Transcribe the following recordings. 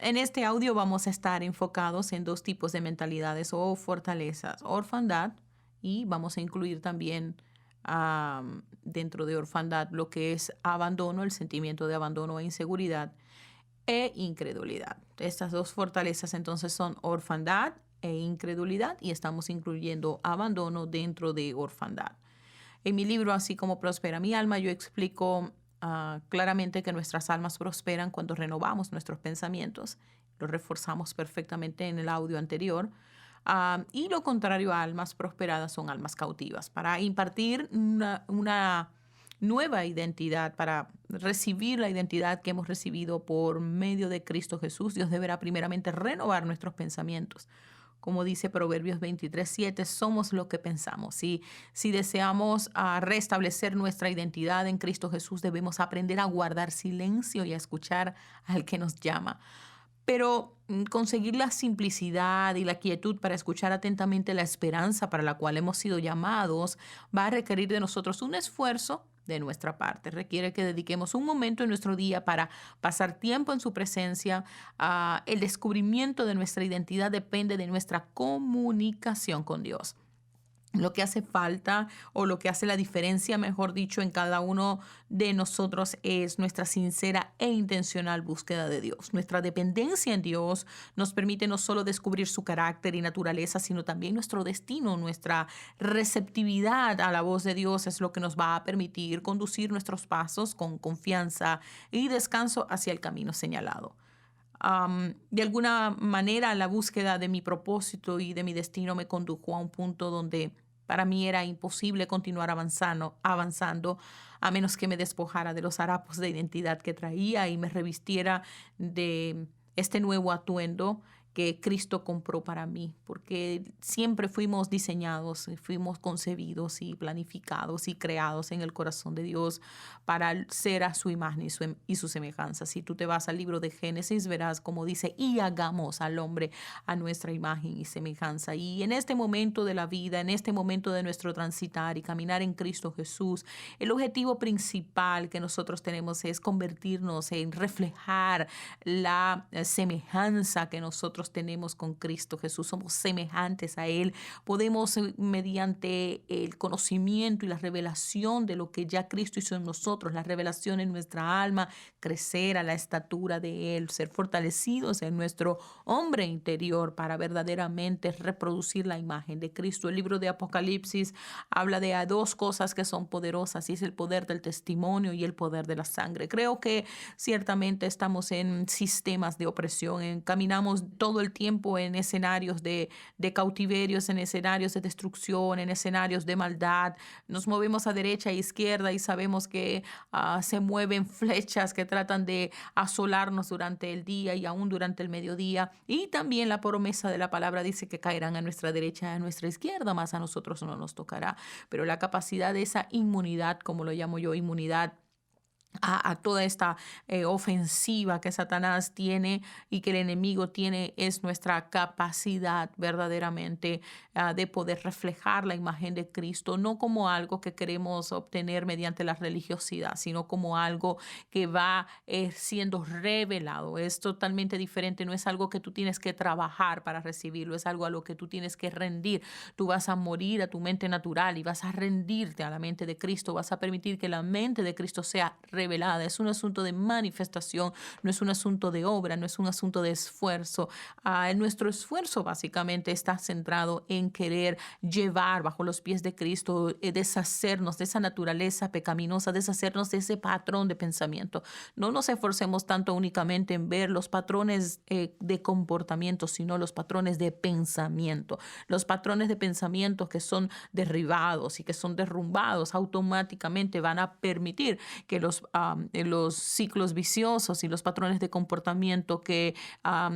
En este audio vamos a estar enfocados en dos tipos de mentalidades o fortalezas, orfandad, y vamos a incluir también dentro de orfandad lo que es abandono, el sentimiento de abandono e inseguridad e incredulidad. Estas dos fortalezas entonces son orfandad e incredulidad y estamos incluyendo abandono dentro de orfandad. En mi libro, así como prospera mi alma, yo explico claramente que nuestras almas prosperan cuando renovamos nuestros pensamientos. Lo reforzamos perfectamente en el audio anterior. Y lo contrario a almas prosperadas son almas cautivas. Para impartir una nueva identidad, para recibir la identidad que hemos recibido por medio de Cristo Jesús, Dios deberá primeramente renovar nuestros pensamientos. Como dice Proverbios 23:7, somos lo que pensamos. Si deseamos restablecer nuestra identidad en Cristo Jesús, debemos aprender a guardar silencio y a escuchar al que nos llama. Pero conseguir la simplicidad y la quietud para escuchar atentamente la esperanza para la cual hemos sido llamados va a requerir de nosotros un esfuerzo de nuestra parte. Requiere que dediquemos un momento en nuestro día para pasar tiempo en su presencia. El descubrimiento de nuestra identidad depende de nuestra comunicación con Dios. Lo que hace falta o lo que hace la diferencia, mejor dicho, en cada uno de nosotros es nuestra sincera e intencional búsqueda de Dios. Nuestra dependencia en Dios nos permite no solo descubrir su carácter y naturaleza, sino también nuestro destino. Nuestra receptividad a la voz de Dios es lo que nos va a permitir conducir nuestros pasos con confianza y descanso hacia el camino señalado. De alguna manera, la búsqueda de mi propósito y de mi destino me condujo a un punto donde para mí era imposible continuar avanzando a menos que me despojara de los harapos de identidad que traía y me revistiera de este nuevo atuendo que Cristo compró para mí, porque siempre fuimos diseñados, fuimos concebidos y planificados y creados en el corazón de Dios para ser a su imagen y su semejanza. Si tú te vas al libro de Génesis, verás como dice, y hagamos al hombre a nuestra imagen y semejanza. Y en este momento de la vida, en este momento de nuestro transitar y caminar en Cristo Jesús, el objetivo principal que nosotros tenemos es convertirnos en reflejar la semejanza que nosotros tenemos con Cristo Jesús. Somos semejantes a Él. Podemos, mediante el conocimiento y la revelación de lo que ya Cristo hizo en nosotros, la revelación en nuestra alma, crecer a la estatura de Él, ser fortalecidos en nuestro hombre interior para verdaderamente reproducir la imagen de Cristo. El libro de Apocalipsis habla de dos cosas que son poderosas, y es el poder del testimonio y el poder de la sangre. Creo que ciertamente estamos en sistemas de opresión, caminamos todo el tiempo en escenarios de cautiverios, en escenarios de destrucción, en escenarios de maldad. Nos movemos a derecha e izquierda y sabemos que se mueven flechas que tratan de asolarnos durante el día y aún durante el mediodía. Y también la promesa de la palabra dice que caerán a nuestra derecha y a nuestra izquierda, más a nosotros no nos tocará. Pero la capacidad de esa inmunidad, como lo llamo yo, inmunidad a toda esta ofensiva que Satanás tiene y que el enemigo tiene, es nuestra capacidad verdaderamente de poder reflejar la imagen de Cristo, no como algo que queremos obtener mediante la religiosidad, sino como algo que va siendo revelado. Es totalmente diferente, no es algo que tú tienes que trabajar para recibirlo, es algo a lo que tú tienes que rendir. Tú vas a morir a tu mente natural y vas a rendirte a la mente de Cristo, vas a permitir que la mente de Cristo sea revelada. Es un asunto de manifestación, no es un asunto de obra, no es un asunto de esfuerzo. Nuestro esfuerzo básicamente está centrado en querer llevar bajo los pies de Cristo, deshacernos de esa naturaleza pecaminosa, deshacernos de ese patrón de pensamiento. No nos esforcemos tanto únicamente en ver los patrones de comportamiento, sino los patrones de pensamiento. Los patrones de pensamiento que son derribados y que son derrumbados automáticamente van a permitir que los ciclos viciosos y los patrones de comportamiento que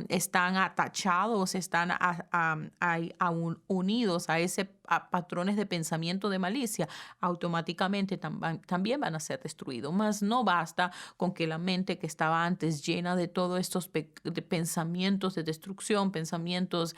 están atachados, están unidos a ese patrones de pensamiento de malicia, automáticamente también van a ser destruidos. Mas no basta con que la mente que estaba antes llena de todos estos de pensamientos de destrucción, pensamientos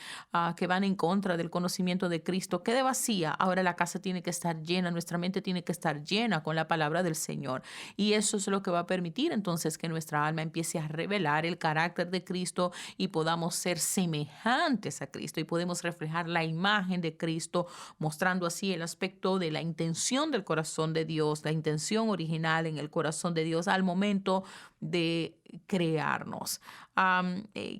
que van en contra del conocimiento de Cristo, quede vacía. Ahora la casa tiene que estar llena, nuestra mente tiene que estar llena con la palabra del Señor. Y eso es lo que va a permitir entonces que nuestra alma empiece a revelar el carácter de Cristo y podamos ser semejantes a Cristo y podemos reflejar la imagen de Cristo, mostrando así el aspecto de la intención del corazón de Dios, la intención original en el corazón de Dios al momento de crearnos.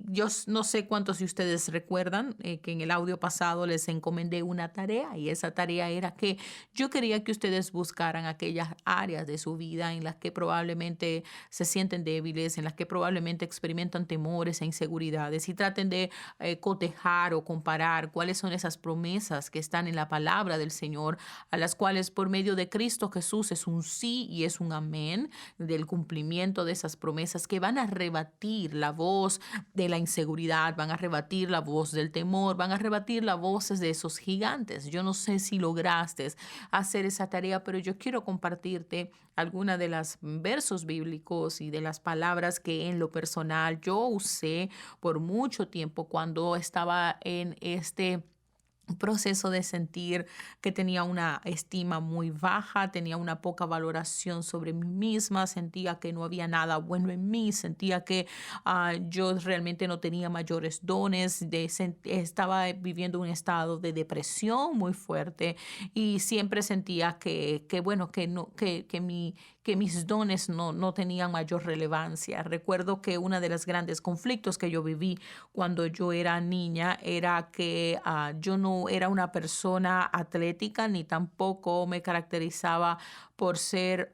Yo no sé cuántos de ustedes recuerdan que en el audio pasado les encomendé una tarea y esa tarea era que yo quería que ustedes buscaran aquellas áreas de su vida en las que probablemente se sienten débiles, en las que probablemente experimentan temores e inseguridades y traten de cotejar o comparar cuáles son esas promesas que están en la palabra del Señor, a las cuales por medio de Cristo Jesús es un sí y es un amén del cumplimiento de esas promesas que van a rebatir la voz de la inseguridad, van a rebatir la voz del temor, van a rebatir las voces de esos gigantes. Yo no sé si lograste hacer esa tarea, pero yo quiero compartirte algunas de las versos bíblicos y de las palabras que en lo personal yo usé por mucho tiempo cuando estaba en este proceso de sentir que tenía una estima muy baja, tenía una poca valoración sobre mí misma, sentía que no había nada bueno en mí, sentía que yo realmente no tenía mayores dones, estaba viviendo un estado de depresión muy fuerte y siempre sentía bueno, no, que mis dones no tenían mayor relevancia. Recuerdo que uno de los grandes conflictos que yo viví cuando yo era niña era que yo no era una persona atlética ni tampoco me caracterizaba por ser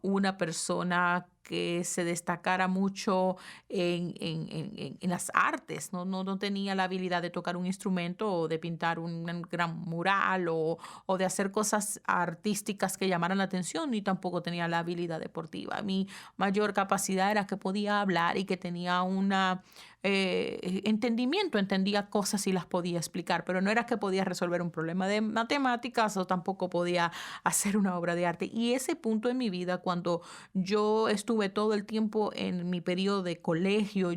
una persona que se destacara mucho en las artes. No tenía la habilidad de tocar un instrumento o de pintar un gran mural o de hacer cosas artísticas que llamaran la atención, ni tampoco tenía la habilidad deportiva. Mi mayor capacidad era que podía hablar y que tenía una entendimiento, entendía cosas y las podía explicar, pero no era que podía resolver un problema de matemáticas o tampoco podía hacer una obra de arte. Y ese punto en mi vida, cuando yo estuve todo el tiempo en mi periodo de colegio,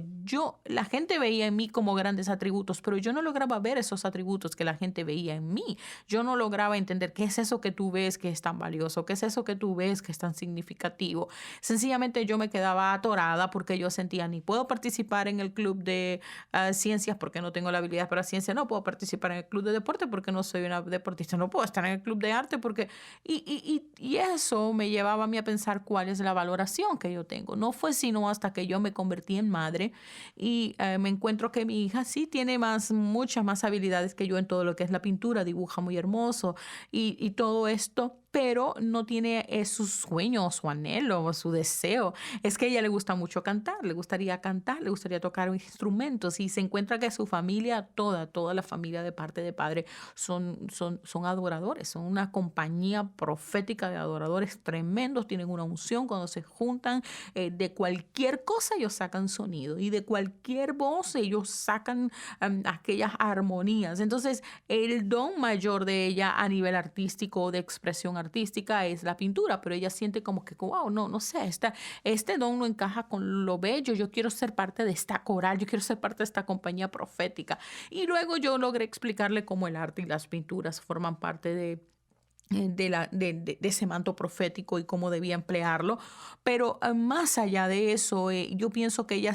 la gente veía en mí como grandes atributos, pero yo no lograba ver esos atributos que la gente veía en mí. Yo no lograba entender qué es eso que tú ves que es tan valioso, qué es eso que tú ves que es tan significativo. Sencillamente yo me quedaba atorada porque yo sentía ni puedo participar en el club de ciencias porque no tengo la habilidad para ciencia, no puedo participar en el club de deporte porque no soy una deportista, no puedo estar en el club de arte porque... Y eso me llevaba a mí a pensar cuál es la valoración que yo tengo. No fue sino hasta que yo me convertí en madre y me encuentro que mi hija sí tiene muchas más habilidades que yo en todo lo que es la pintura, dibuja muy hermoso y todo esto, pero no tiene su sueño, su anhelo, su deseo. Es que a ella le gusta mucho cantar, le gustaría cantar, le gustaría tocar instrumentos y se encuentra que su familia, toda la familia de parte de padre son adoradores, son una compañía profética de adoradores tremendos, tienen una unción cuando se juntan, de cualquier cosa ellos sacan sonido y de cualquier voz ellos sacan aquellas armonías. Entonces, el don mayor de ella a nivel artístico, de expresión artística, es la pintura, pero ella siente como que, wow, no sé, este don no encaja con lo bello, yo quiero ser parte de esta coral, yo quiero ser parte de esta compañía profética. Y luego yo logré explicarle cómo el arte y las pinturas forman parte de ese manto profético y cómo debía emplearlo, pero más allá de eso, yo pienso que ella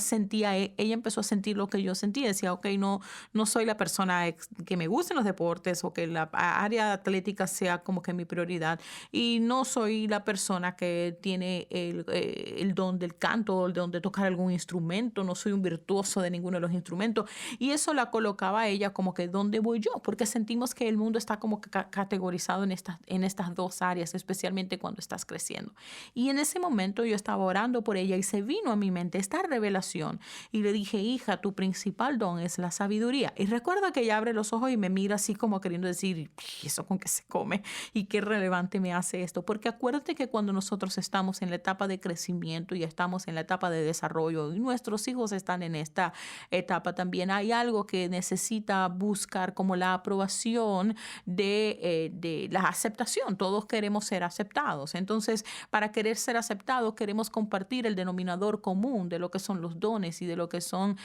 empezó a sentir lo que yo sentía, decía, ok, no soy la persona que me gusten los deportes o que la área atlética sea como que mi prioridad y no soy la persona que tiene el don del canto o el don de tocar algún instrumento, no soy un virtuoso de ninguno de los instrumentos y eso la colocaba a ella como que ¿dónde voy yo? Porque sentimos que el mundo está como que categorizado en estas en estas dos áreas, especialmente cuando estás creciendo. Y en ese momento yo estaba orando por ella y se vino a mi mente esta revelación y le dije, hija, tu principal don es la sabiduría. Y recuerda que ella abre los ojos y me mira así como queriendo decir, ¿y eso con qué se come? ¿Y qué relevante me hace esto? Porque acuérdate que cuando nosotros estamos en la etapa de crecimiento y estamos en la etapa de desarrollo y nuestros hijos están en esta etapa también, hay algo que necesita buscar como la aprobación de la aceptación. Todos queremos ser aceptados. Entonces, para querer ser aceptados, queremos compartir el denominador común de lo que son los dones y de lo que son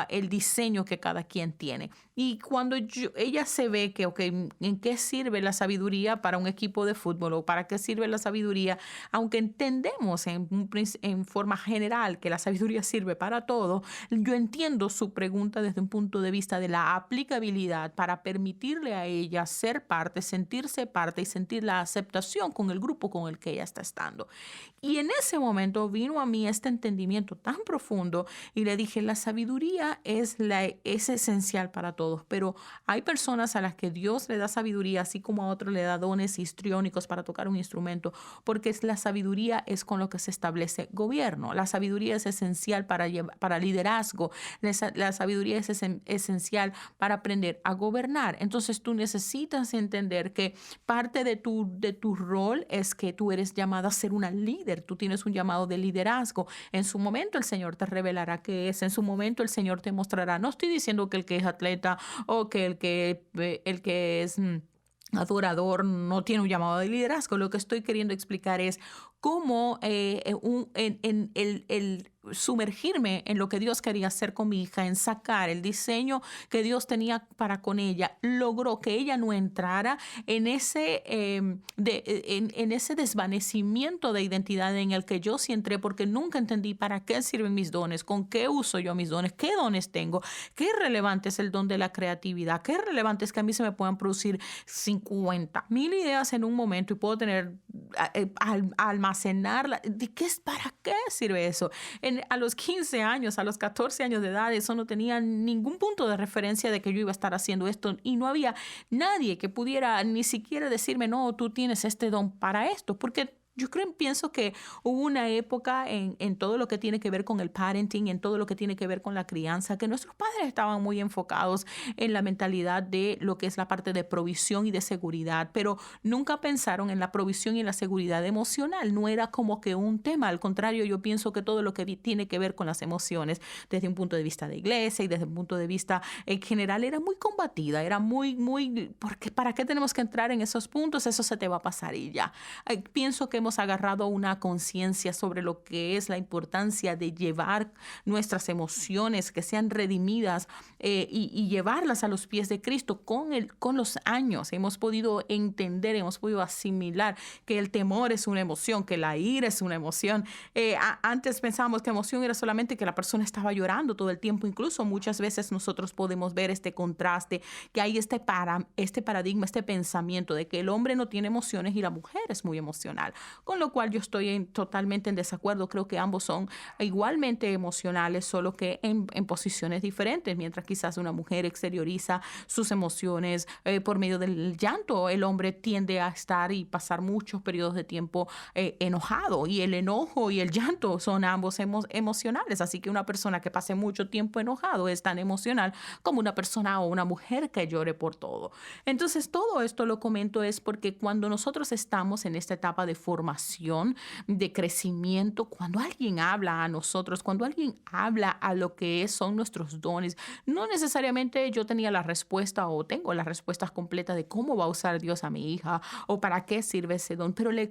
el diseño que cada quien tiene. Y cuando ella se ve que, ok, ¿en qué sirve la sabiduría para un equipo de fútbol o para qué sirve la sabiduría? Aunque entendemos en forma general que la sabiduría sirve para todo, yo entiendo su pregunta desde un punto de vista de la aplicabilidad para permitirle a ella ser parte, sentirse parte y sentir la aceptación con el grupo con el que ella está estando. Y en ese momento vino a mí este entendimiento tan profundo y le dije, la sabiduría es esencial para todos, pero hay personas a las que Dios le da sabiduría, así como a otros le da dones histriónicos para tocar un instrumento, porque la sabiduría es con lo que se establece gobierno. La sabiduría es esencial para liderazgo. La sabiduría es esencial para aprender a gobernar. Entonces tú necesitas entender que parte de tu rol es que tú eres llamada a ser una líder. Tú tienes un llamado de liderazgo. En su momento el Señor te revelará qué es. En su momento el Señor te mostrará. No estoy diciendo que el que es atleta o que el que es adorador no tiene un llamado de liderazgo. Lo que estoy queriendo explicar es cómo el sumergirme en lo que Dios quería hacer con mi hija, en sacar el diseño que Dios tenía para con ella, logró que ella no entrara en ese desvanecimiento de identidad en el que yo sí entré, porque nunca entendí para qué sirven mis dones, con qué uso yo mis dones, qué dones tengo, qué relevante es el don de la creatividad, qué relevante es que a mí se me puedan producir 50,000 ideas en un momento y puedo tener almacenarla. ¿Para qué sirve eso? A los 15 años, a los 14 años de edad, eso no tenía ningún punto de referencia de que yo iba a estar haciendo esto y no había nadie que pudiera ni siquiera decirme, no, tú tienes este don para esto, porque pienso que hubo una época en todo lo que tiene que ver con el parenting, en todo lo que tiene que ver con la crianza, que nuestros padres estaban muy enfocados en la mentalidad de lo que es la parte de provisión y de seguridad, pero nunca pensaron en la provisión y en la seguridad emocional. No era como que un tema. Al contrario, yo pienso que todo lo que tiene que ver con las emociones, desde un punto de vista de iglesia y desde un punto de vista en general, era muy combatida, era muy, porque ¿para qué tenemos que entrar en esos puntos? Eso se te va a pasar y ya. Pienso que hemos agarrado una conciencia sobre lo que es la importancia de llevar nuestras emociones, que sean redimidas y llevarlas a los pies de Cristo con los años. Hemos podido entender, hemos podido asimilar que el temor es una emoción, que la ira es una emoción. Antes pensábamos que emoción era solamente que la persona estaba llorando todo el tiempo. Incluso muchas veces nosotros podemos ver este contraste, que hay este paradigma, este pensamiento de que el hombre no tiene emociones y la mujer es muy emocional. Con lo cual yo estoy totalmente en desacuerdo. Creo que ambos son igualmente emocionales, solo que en posiciones diferentes. Mientras quizás una mujer exterioriza sus emociones por medio del llanto, el hombre tiende a estar y pasar muchos periodos de tiempo enojado. Y el enojo y el llanto son ambos emocionales. Así que una persona que pase mucho tiempo enojado es tan emocional como una persona o una mujer que llore por todo. Entonces, todo esto lo comento es porque cuando nosotros estamos en esta etapa de formación, de crecimiento, cuando alguien habla a nosotros, cuando alguien habla a lo que son nuestros dones, no necesariamente yo tenía la respuesta o tengo las respuestas completas de cómo va a usar Dios a mi hija o para qué sirve ese don, pero le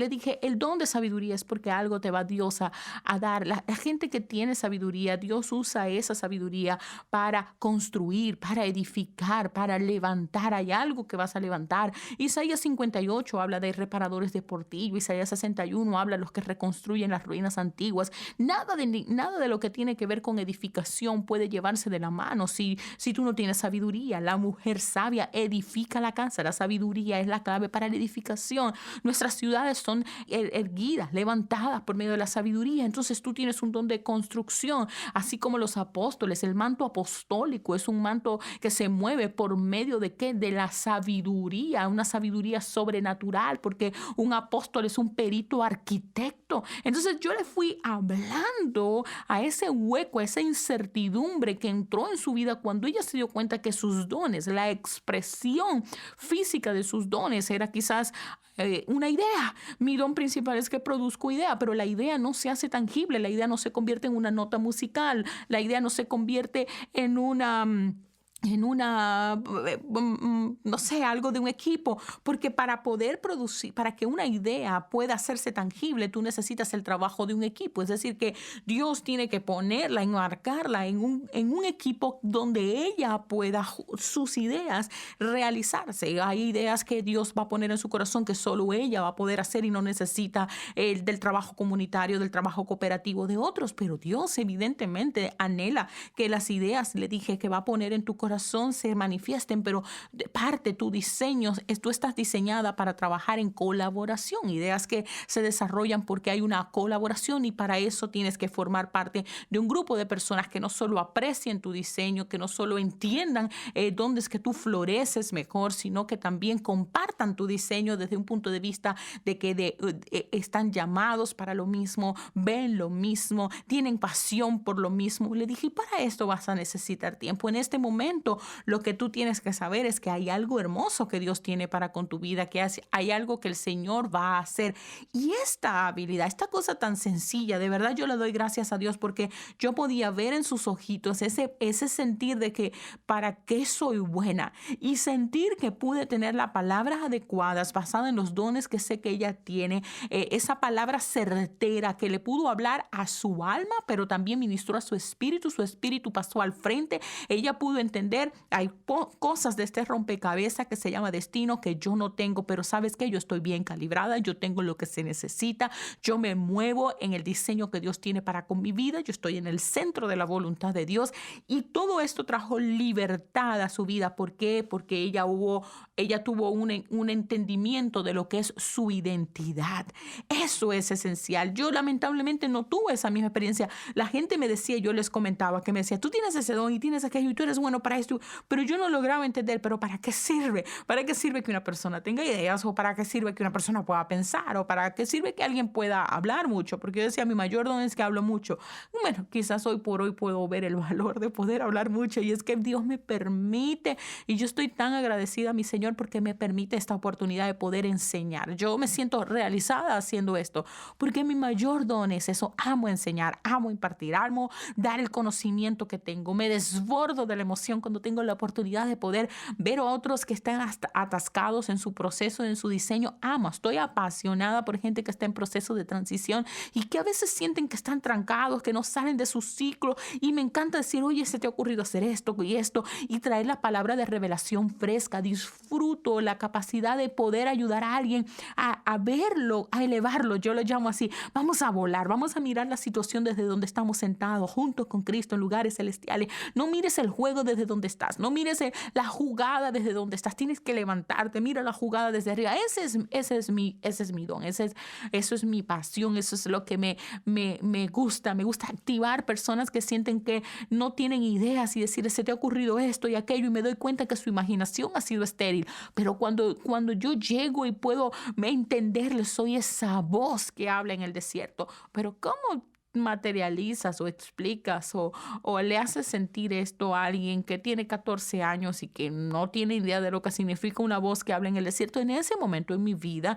dije, el don de sabiduría es porque algo te va Dios a dar. La gente que tiene sabiduría, Dios usa esa sabiduría para construir, para edificar, para levantar. Hay algo que vas a levantar. Isaías 58 habla de reparadores deportivos antiguo. Isaías 61 habla de los que reconstruyen las ruinas antiguas. Nada de lo que tiene que ver con edificación puede llevarse de la mano si tú no tienes sabiduría. La mujer sabia edifica la casa. La sabiduría es la clave para la edificación. Nuestras ciudades son erguidas, levantadas por medio de la sabiduría. Entonces tú tienes un don de construcción, así como los apóstoles. El manto apostólico es un manto que se mueve por medio de ¿qué? De la sabiduría, una sabiduría sobrenatural, porque un apóstol es un perito arquitecto. Entonces yo le fui hablando a ese hueco, a esa incertidumbre que entró en su vida cuando ella se dio cuenta que sus dones, la expresión física de sus dones era quizás una idea. Mi don principal es que produzco idea, pero la idea no se hace tangible, la idea no se convierte en una nota musical, la idea no se convierte en no sé, algo de un equipo, porque para poder producir, para que una idea pueda hacerse tangible, tú necesitas el trabajo de un equipo. Es decir, que Dios tiene que ponerla, enmarcarla en un equipo donde ella pueda sus ideas realizarse. Hay ideas que Dios va a poner en su corazón que solo ella va a poder hacer y no necesita del trabajo comunitario, del trabajo cooperativo de otros, pero Dios evidentemente anhela que las ideas, le dije, que va a poner en tu corazón se manifiesten, pero de parte tu diseño, tú estás diseñada para trabajar en colaboración, ideas que se desarrollan porque hay una colaboración y para eso tienes que formar parte de un grupo de personas que no solo aprecien tu diseño, que no solo entiendan dónde es que tú floreces mejor, sino que también compartan tu diseño desde un punto de vista de que están llamados para lo mismo, ven lo mismo, tienen pasión por lo mismo. Le dije, para esto vas a necesitar tiempo. En este momento, lo que tú tienes que saber es que hay algo hermoso que Dios tiene para con tu vida, que hay algo que el Señor va a hacer. Y esta habilidad, esta cosa tan sencilla, de verdad yo le doy gracias a Dios porque yo podía ver en sus ojitos ese sentir de que para qué soy buena y sentir que pude tener las palabras adecuadas basadas en los dones que sé que ella tiene, esa palabra certera que le pudo hablar a su alma, pero también ministró a su espíritu pasó al frente, ella pudo entender, hay cosas de este rompecabezas que se llama destino que yo no tengo, pero sabes que yo estoy bien calibrada, yo tengo lo que se necesita, yo me muevo en el diseño que Dios tiene para con mi vida, yo estoy en el centro de la voluntad de Dios y todo esto trajo libertad a su vida. ¿Por qué? Porque ella tuvo un entendimiento de lo que es su identidad. Eso es esencial. Yo lamentablemente no tuve esa misma experiencia. La gente me decía, yo les comentaba que me decía, tú tienes ese don y tienes aquello y tú eres bueno para esto, pero yo no lograba entender, pero ¿para qué sirve? ¿Para qué sirve que una persona tenga ideas? ¿O para qué sirve que una persona pueda pensar? ¿O para qué sirve que alguien pueda hablar mucho? Porque yo decía, mi mayor don es que hablo mucho. Bueno, quizás hoy por hoy puedo ver el valor de poder hablar mucho y es que Dios me permite y yo estoy tan agradecida a mi Señor porque me permite esta oportunidad de poder enseñar. Yo me siento realizada haciendo esto porque mi mayor don es eso. Amo enseñar, amo impartir, amo dar el conocimiento que tengo. Me desbordo de la emoción cuando tengo la oportunidad de poder ver a otros que están hasta atascados en su proceso, en su diseño. Amo, estoy apasionada por gente que está en proceso de transición y que a veces sienten que están trancados, que no salen de su ciclo y me encanta decir, oye, se te ha ocurrido hacer esto y traer la palabra de revelación fresca. Disfruto la capacidad de poder ayudar a alguien a verlo, a elevarlo. Yo lo llamo así, vamos a volar, vamos a mirar la situación desde donde estamos sentados juntos con Cristo en lugares celestiales. No mires el juego desde donde estás, no mires la jugada desde donde estás, tienes que levantarte, mira la jugada desde arriba. Ese es mi don, eso es mi pasión, eso es lo que me gusta activar personas que sienten que no tienen ideas y decir, se te ha ocurrido esto y aquello y me doy cuenta que su imaginación ha sido estéril, pero cuando yo llego y puedo entenderle, soy esa voz que habla en el desierto. Pero ¿cómo materializas o explicas o le haces sentir esto a alguien que tiene 14 años y que no tiene idea de lo que significa una voz que habla en el desierto? En ese momento en mi vida,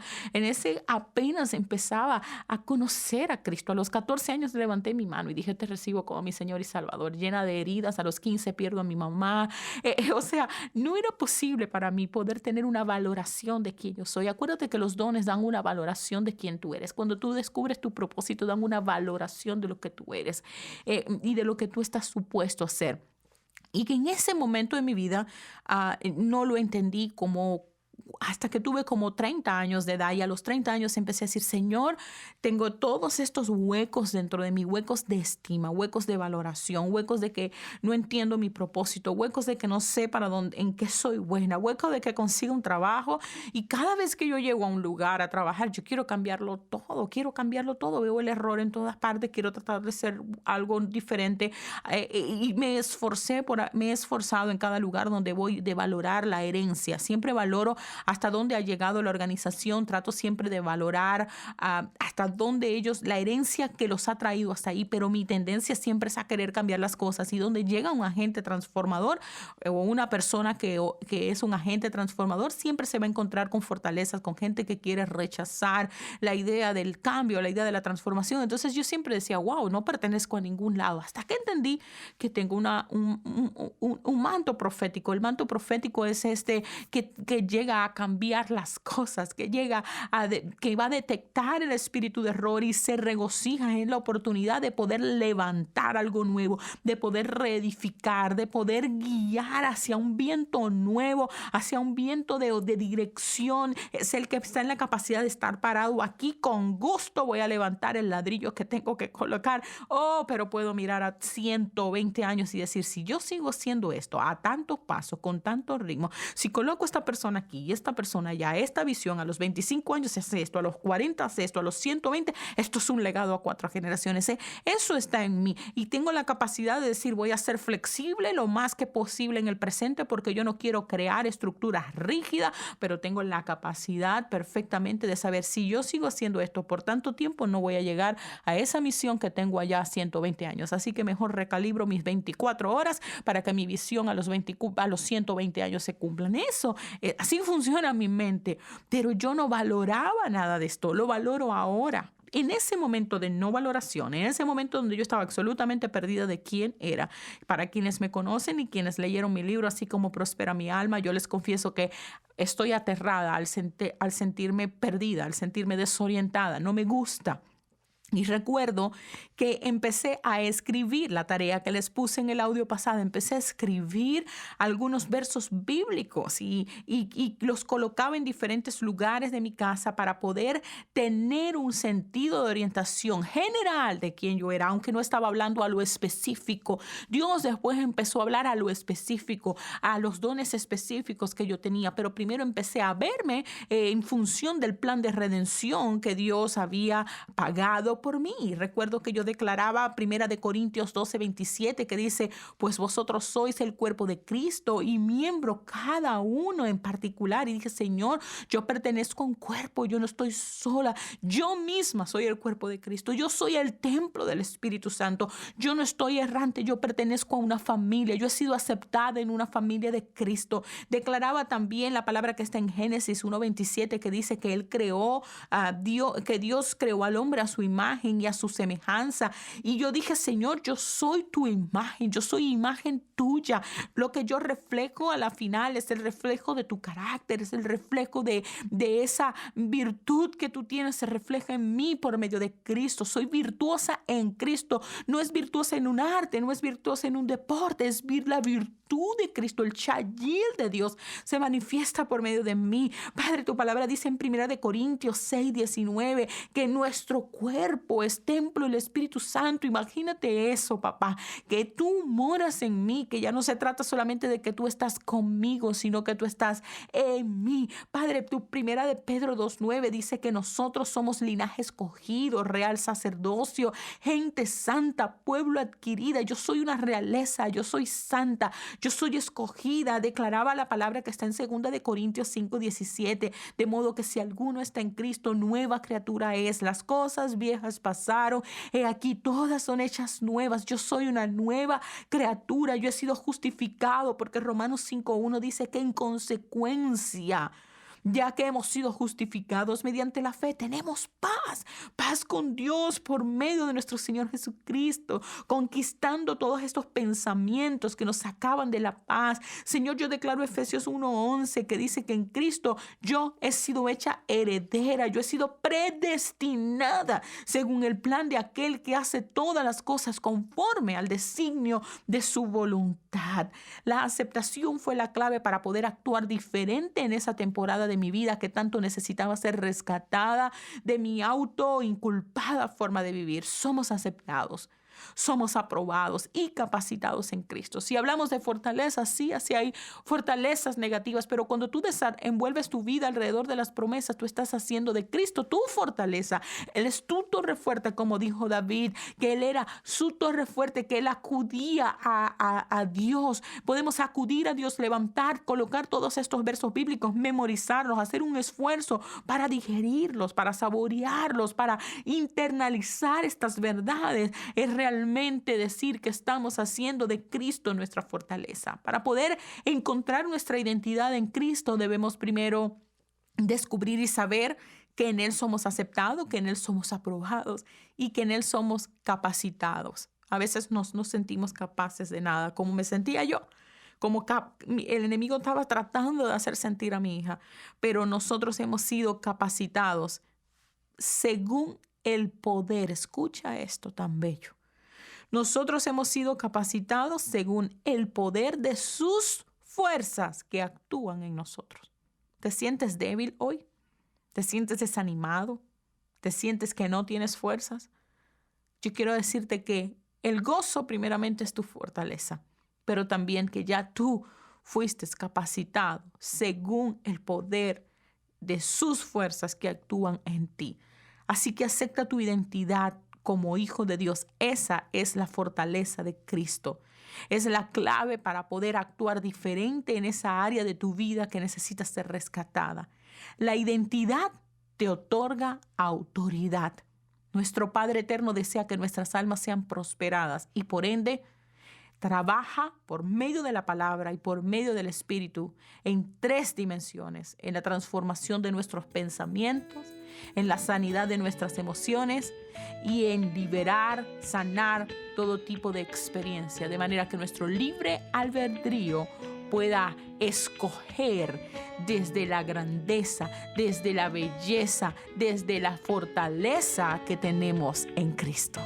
apenas empezaba a conocer a Cristo. A los 14 años levanté mi mano y dije, te recibo como mi Señor y Salvador, llena de heridas. A los 15 pierdo a mi mamá. O sea, no era posible para mí poder tener una valoración de quién yo soy. Acuérdate que los dones dan una valoración de quién tú eres. Cuando tú descubres tu propósito, dan una valoración de lo que tú eres y de lo que tú estás supuesto a ser. Y que en ese momento de mi vida no lo entendí como hasta que tuve como 30 años de edad y a los 30 años empecé a decir, Señor, tengo todos estos huecos dentro de mí, huecos de estima, huecos de valoración, huecos de que no entiendo mi propósito, huecos de que no sé para dónde, en qué soy buena, huecos de que consiga un trabajo y cada vez que yo llego a un lugar a trabajar, yo quiero cambiarlo todo, veo el error en todas partes, quiero tratar de ser algo diferente y me he esforzado en cada lugar donde voy de valorar la herencia, siempre valoro hasta dónde ha llegado la organización, trato siempre de valorar hasta dónde ellos, la herencia que los ha traído hasta ahí, pero mi tendencia siempre es a querer cambiar las cosas y donde llega un agente transformador o una persona que es un agente transformador, siempre se va a encontrar con fortalezas, con gente que quiere rechazar la idea del cambio, la idea de la transformación. Entonces yo siempre decía, wow, no pertenezco a ningún lado, hasta que entendí que tengo un manto profético. El manto profético es que llega a cambiar las cosas, que va a detectar el espíritu de error y se regocija en la oportunidad de poder levantar algo nuevo, de poder reedificar, de poder guiar hacia un viento nuevo, hacia un viento de dirección. Es el que está en la capacidad de estar parado aquí con gusto. Voy a levantar el ladrillo que tengo que colocar. Oh, pero puedo mirar a 120 años y decir, si yo sigo haciendo esto a tantos pasos, con tanto ritmo, si coloco a esta persona aquí y esta persona allá, esta visión a los 25 años hace esto, a los 40 hace esto, a los 120, esto es un legado a 4 generaciones. Eso está en mí y tengo la capacidad de decir, voy a ser flexible lo más que posible en el presente porque yo no quiero crear estructuras rígidas, pero tengo la capacidad perfectamente de saber si yo sigo haciendo esto por tanto tiempo, no voy a llegar a esa misión que tengo allá a 120 años. Así que mejor recalibro mis 24 horas para que mi visión a los 120 años se cumplan. Eso, así funciona mi mente. Pero yo no valoraba nada de esto, lo valoro ahora. En ese momento de no valoración, en ese momento donde yo estaba absolutamente perdida de quién era, para quienes me conocen y quienes leyeron mi libro, así como Prospera mi alma, yo les confieso que estoy aterrada al sentirme perdida, al sentirme desorientada. No me gusta. Y recuerdo que empecé a escribir la tarea que les puse en el audio pasado. Empecé a escribir algunos versos bíblicos y los colocaba en diferentes lugares de mi casa para poder tener un sentido de orientación general de quién yo era, aunque no estaba hablando a lo específico. Dios después empezó a hablar a lo específico, a los dones específicos que yo tenía, pero primero empecé a verme en función del plan de redención que Dios había pagado por mí. Recuerdo que yo declaraba 1 Corintios 12:27 que dice, pues vosotros sois el cuerpo de Cristo y miembro cada uno en particular. Y dije, Señor, yo pertenezco a un cuerpo, yo no estoy sola. Yo misma soy el cuerpo de Cristo. Yo soy el templo del Espíritu Santo. Yo no estoy errante, yo pertenezco a una familia. Yo he sido aceptada en una familia de Cristo. Declaraba también la palabra que está en Génesis 1:27 que dice que Él creó a Dios, que Dios creó al hombre a su imagen y a su semejanza. Y yo dije, Señor, yo soy tu imagen, yo soy imagen tuya. Lo que yo reflejo a la final es el reflejo de tu carácter, es el reflejo de esa virtud que tú tienes, se refleja en mí por medio de Cristo. Soy virtuosa en Cristo. No es virtuosa en un arte, no es virtuosa en un deporte, es la virtud de Cristo, el chayil de Dios se manifiesta por medio de mí. Padre, tu palabra dice en 1 Corintios 6:19 que nuestro cuerpo es templo del Espíritu Santo. Imagínate eso, papá, que tú moras en mí, que ya no se trata solamente de que tú estás conmigo, sino que tú estás en mí. Padre, tu 1 Pedro 2:9 dice que nosotros somos linaje escogido, real sacerdocio, gente santa, pueblo adquirida. Yo soy una realeza, yo soy santa, yo soy escogida. Declaraba la palabra que está en 2 Corintios 5:17, de modo que si alguno está en Cristo, nueva criatura es. Las cosas viejas pasaron, he aquí todas son hechas nuevas. Yo soy una nueva criatura, yo he sido justificado, porque Romanos 5:1 dice que en consecuencia, ya que hemos sido justificados mediante la fe, tenemos paz con Dios por medio de nuestro Señor Jesucristo, conquistando todos estos pensamientos que nos sacaban de la paz. Señor, yo declaro Efesios 1:11 que dice que en Cristo yo he sido hecha heredera, yo he sido predestinada según el plan de aquel que hace todas las cosas conforme al designio de su voluntad. La aceptación fue la clave para poder actuar diferente en esa temporada de mi vida, que tanto necesitaba ser rescatada de mi autoinculpada forma de vivir. Somos aceptados. Somos aprobados y capacitados en Cristo. Si hablamos de fortalezas, sí, así hay fortalezas negativas, pero cuando tú envuelves tu vida alrededor de las promesas, tú estás haciendo de Cristo tu fortaleza. Él es tu torre fuerte, como dijo David, que Él era su torre fuerte, que Él acudía a Dios. Podemos acudir a Dios, levantar, colocar todos estos versos bíblicos, memorizarlos, hacer un esfuerzo para digerirlos, para saborearlos, para internalizar estas verdades. Es realmente decir que estamos haciendo de Cristo nuestra fortaleza. Para poder encontrar nuestra identidad en Cristo, debemos primero descubrir y saber que en Él somos aceptados, que en Él somos aprobados y que en Él somos capacitados. A veces no nos sentimos capaces de nada, como me sentía yo. Como el enemigo estaba tratando de hacer sentir a mi hija, pero nosotros hemos sido capacitados según el poder. Escucha esto tan bello. Nosotros hemos sido capacitados según el poder de sus fuerzas que actúan en nosotros. ¿Te sientes débil hoy? ¿Te sientes desanimado? ¿Te sientes que no tienes fuerzas? Yo quiero decirte que el gozo primeramente es tu fortaleza, pero también que ya tú fuiste capacitado según el poder de sus fuerzas que actúan en ti. Así que acepta tu identidad como hijo de Dios. Esa es la fortaleza de Cristo. Es la clave para poder actuar diferente en esa área de tu vida que necesita ser rescatada. La identidad te otorga autoridad. Nuestro Padre Eterno desea que nuestras almas sean prosperadas y por ende trabaja por medio de la palabra y por medio del Espíritu en 3 dimensiones: en la transformación de nuestros pensamientos, en la sanidad de nuestras emociones y en liberar, sanar todo tipo de experiencia, de manera que nuestro libre albedrío pueda escoger desde la grandeza, desde la belleza, desde la fortaleza que tenemos en Cristo.